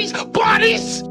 bodies.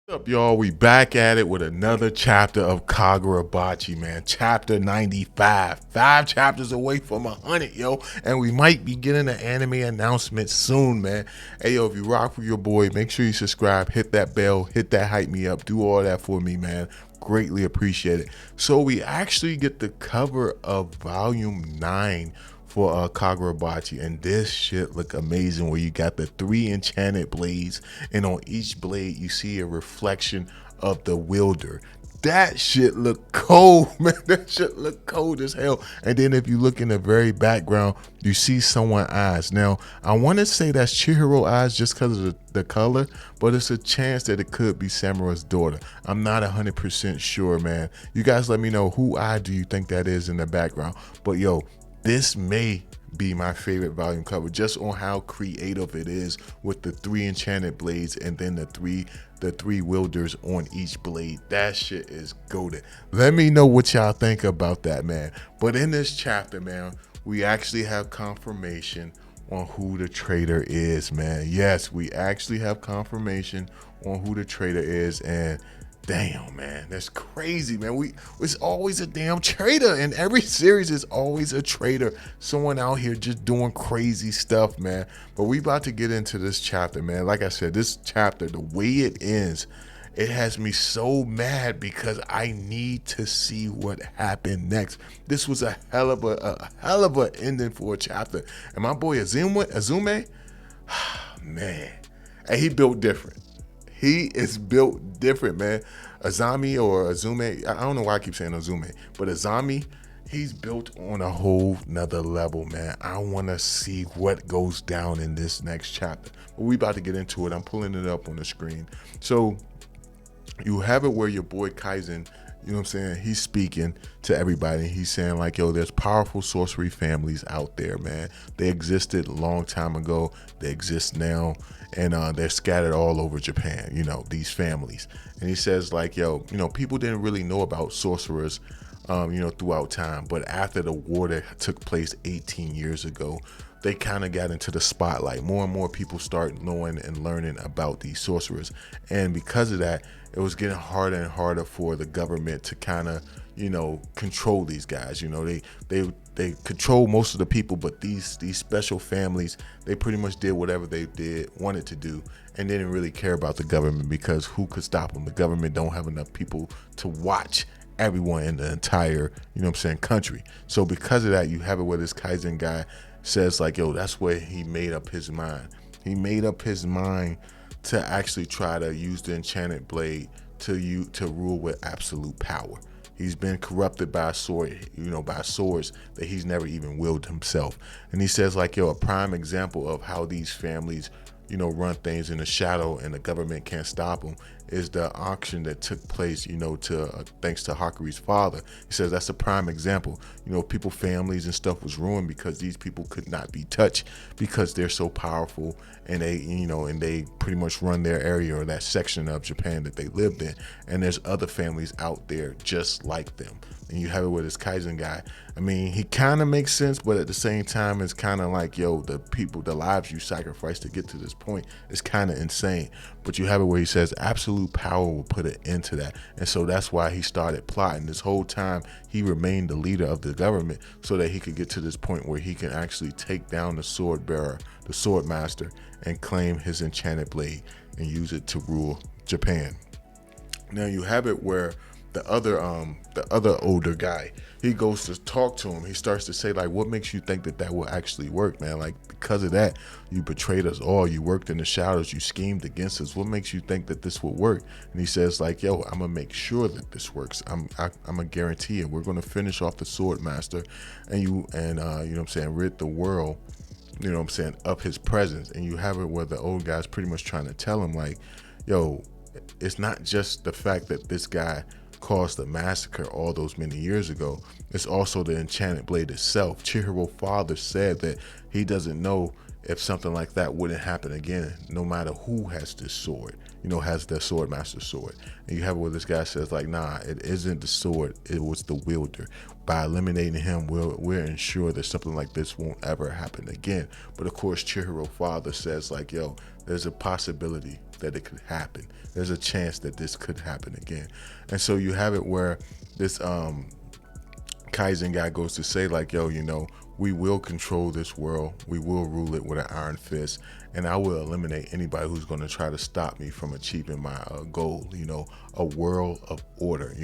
What's up, y'all? We back at it with another chapter of Kagurabachi, man. Chapter 95. 5 chapters away from 100, yo. And we might be getting an anime announcement soon, man. Hey, yo, if you rock with your boy, make sure you subscribe, hit that bell, hit that hype me up, do all that for me, man. Greatly appreciate it. So we actually get the cover of volume 9 for Kagurabachi, and this shit look amazing, where you got the 3 enchanted blades, and on each blade you see a reflection of the wielder. That shit look cold, man. That shit look cold as hell. And then if you look in the very background, you see someone's eyes. Now, I want to say that's Chihiro eyes just because of the color, but it's a chance that it could be Samura's daughter. I'm not 100% sure, man. You guys let me know, who eye do you think that is in the background? But yo, this may be my favorite volume cover, just on how creative it is, with the 3 enchanted blades and then the three wielders on each blade. That shit is goated. Let me know what y'all think about that, man. But in this chapter, man, we actually have confirmation on who the traitor is, man. Yes, we actually have confirmation on who the traitor is, and damn, man, that's crazy, man. It's always a damn traitor. In every series, it's always a traitor. Someone out here just doing crazy stuff, man. But we about to get into this chapter, man. Like I said, this chapter, the way it ends, it has me so mad because I need to see what happened next. This was a hell of a ending for a chapter. And my boy Azumi, man, and he built different. He is built different, man. Azami or Azumi, I don't know why I keep saying Azumi, but Azami, he's built on a whole nother level, man. I want to see what goes down in this next chapter. But we about to get into it. I'm pulling it up on the screen. So you have it where your boy Kaizen, you know what I'm saying, he's speaking to everybody. He's saying like, yo, there's powerful sorcery families out there, man. They existed a long time ago. They exist now. And they're scattered all over Japan, you know, these families. And he says like, yo, you know, people didn't really know about sorcerers, you know, throughout time. But after the war that took place 18 years ago, they kind of got into the spotlight. More and more people start knowing and learning about these sorcerers. And because of that, it was getting harder and harder for the government to kind of, you know, control these guys. You know, they control most of the people, but these special families, they pretty much did whatever they wanted to do, and they didn't really care about the government, because who could stop them? The government don't have enough people to watch everyone in the entire, you know what I'm saying, country. So because of that, you have it where this Kaizen guy says like, yo, that's where he made up his mind. He made up his mind to actually try to use the enchanted blade to rule with absolute power. He's been corrupted by a sword, you know, by swords that he's never even wielded himself. And he says like, yo, a prime example of how these families, you know, run things in the shadow and the government can't stop them is the auction that took place, you know, thanks to Hakuri's father. He says that's a prime example. You know, people, families and stuff was ruined because these people could not be touched because they're so powerful, and they, you know, and they pretty much run their area or that section of Japan that they lived in. And there's other families out there just like them. And you have it with this Kaizen guy. I mean, he kind of makes sense, but at the same time, it's kind of like, yo, the lives you sacrifice to get to this point is kind of insane. But you have it where he says absolute power will put an end to that. And so that's why he started plotting. This whole time, he remained the leader of the government so that he could get to this point where he can actually take down the sword bearer, the sword master, and claim his enchanted blade and use it to rule Japan. Now you have it where the other older guy, he goes to talk to him. He starts to say like, what makes you think that will actually work, man? Like, because of that, you betrayed us all. You worked in the shadows. You schemed against us. What makes you think that this will work? And he says like, yo, I'm gonna make sure that this works. I'm gonna guarantee it. We're gonna finish off the sword master, and you know what I'm saying, rid the world, you know what I'm saying, of his presence. And you have it where the old guy's pretty much trying to tell him like, yo, it's not just the fact that this guy caused the massacre all those many years ago. It's also the enchanted blade itself. Chihiro's father said that he doesn't know if something like that wouldn't happen again, no matter who has this sword. has the sword master sword. And you have where this guy says like, nah, it isn't the sword, it was the wielder. By eliminating him, we're ensure that something like this won't ever happen again. But of course, Chihiro father says like, yo, there's a possibility that it could happen. There's a chance that this could happen again. And so you have it where this Kaizen guy goes to say like, yo, we will control this world. We will rule it with an iron fist, and I will eliminate anybody who's going to try to stop me from achieving my goal. A world of order,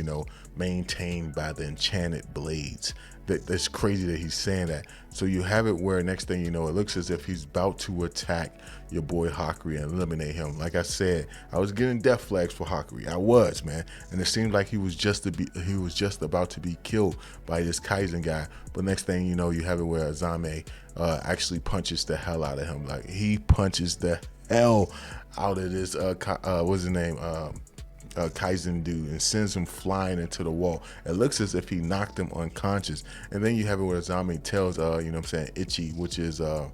maintained by the enchanted blades. That's crazy that he's saying that. So you have it where next thing you know, it looks as if he's about to attack your boy Hakury and eliminate him. Like I said, I was getting death flags for Hakury. I was, man, and it seemed like he was just about to be killed by this Kaizen guy. But next thing you know, you have it where Azami actually punches the hell out of him. Like he punches the hell out of this what's his name? Kaizen dude, and sends him flying into the wall. It looks as if he knocked him unconscious. And then you have it where Azami tells Ichi, which is the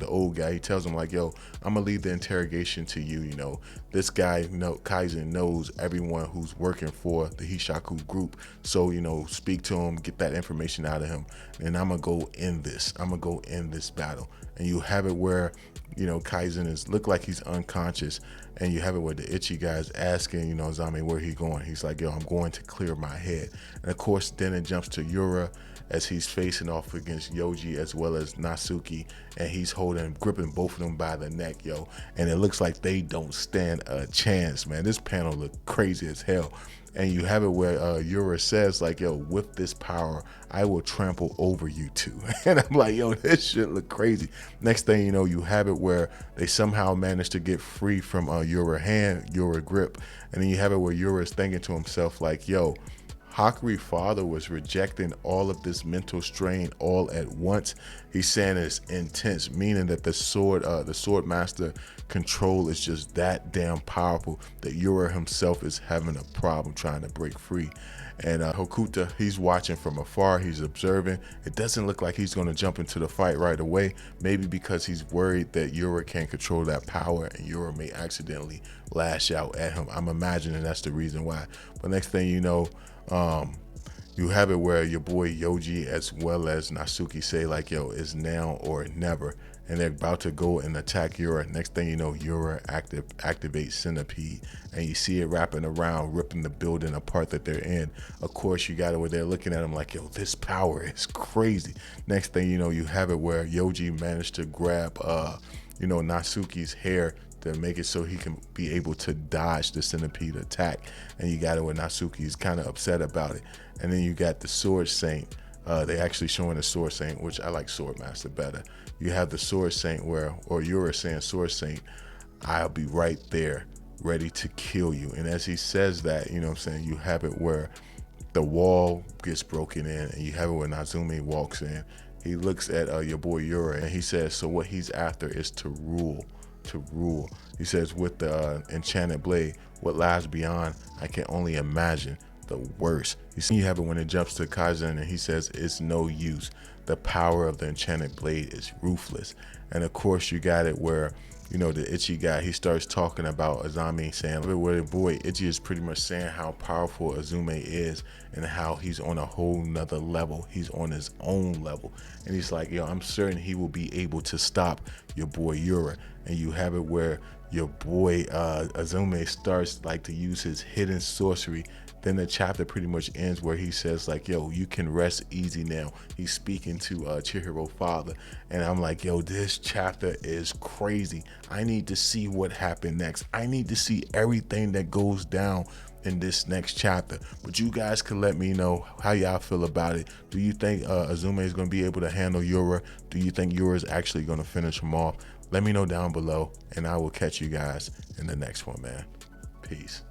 old guy, he tells him like, yo, I'm gonna leave the interrogation to you. This guy, Kaizen knows everyone who's working for the Hishaku group. So, speak to him, get that information out of him, and I'm gonna go in this battle. And you have it where Kaizen look like he's unconscious, and you have it where the Ichi guy's asking, Azami, where he going. He's like, yo, I'm going to clear my head. And of course, then it jumps to Yura as he's facing off against Yoji as well as Natsuki, and he's gripping both of them by the neck, yo. And it looks like they don't stand a chance, man. This panel looked crazy as hell. And you have it where Yura says like, yo, with this power, I will trample over you two. And I'm like, yo, this shit look crazy. Next thing you know, you have it where they somehow manage to get free from Yura grip. And then you have it where Yura is thinking to himself like, yo, Hakury's father was rejecting all of this mental strain all at once. He's saying it's intense, meaning that the sword master control is just that damn powerful that Yura himself is having a problem trying to break free. And Hokuta, he's watching from afar, he's observing. It doesn't look like he's going to jump into the fight right away, maybe because he's worried that Yura can't control that power and Yura may accidentally lash out at him. I'm imagining that's the reason why. But next thing you know, you have it where your boy Yoji as well as Natsuki say like, yo, it's now or never, and they're about to go and attack Yura. Next thing you know, Yura activates Centipede, and you see it wrapping around, ripping the building apart that they're in. Of course, you got it where they're looking at him like, yo, this power is crazy. Next thing you know, you have it where Yoji managed to grab Natsuki's hair to make it so he can be able to dodge the Centipede attack. And you got it where Natsuki is kind of upset about it. And then you got the Sword Saint. They actually showing the Sword Saint, which I like Sword Master better. You have the Sword Saint or Yura saying, Sword Saint, I'll be right there ready to kill you. And as he says that, you have it where the wall gets broken in, and you have it where Nazumi walks in. He looks at your boy Yura, and he says, so what he's after is to rule. He says, with the enchanted blade, what lies beyond, I can only imagine the worst. You have it when it jumps to Kaizen, and he says, it's no use. The power of the enchanted blade is ruthless. And of course, you got it where, the Ichi guy, he starts talking about Azami, saying, where the boy Ichi is pretty much saying how powerful Azumi is and how he's on a whole nother level. He's on his own level. And he's like, yo, I'm certain he will be able to stop your boy Yura. And you have it where your boy Azumi starts like to use his hidden sorcery. Then the chapter pretty much ends where he says like, yo, you can rest easy now. He's speaking to Chihiro father. And I'm like, yo, this chapter is crazy. I need to see what happened next. I need to see everything that goes down in this next chapter. But you guys can let me know how y'all feel about it. Do you think Azumi is going to be able to handle Yura? Do you think Yura is actually going to finish him off? Let me know down below, and I will catch you guys in the next one, man. Peace.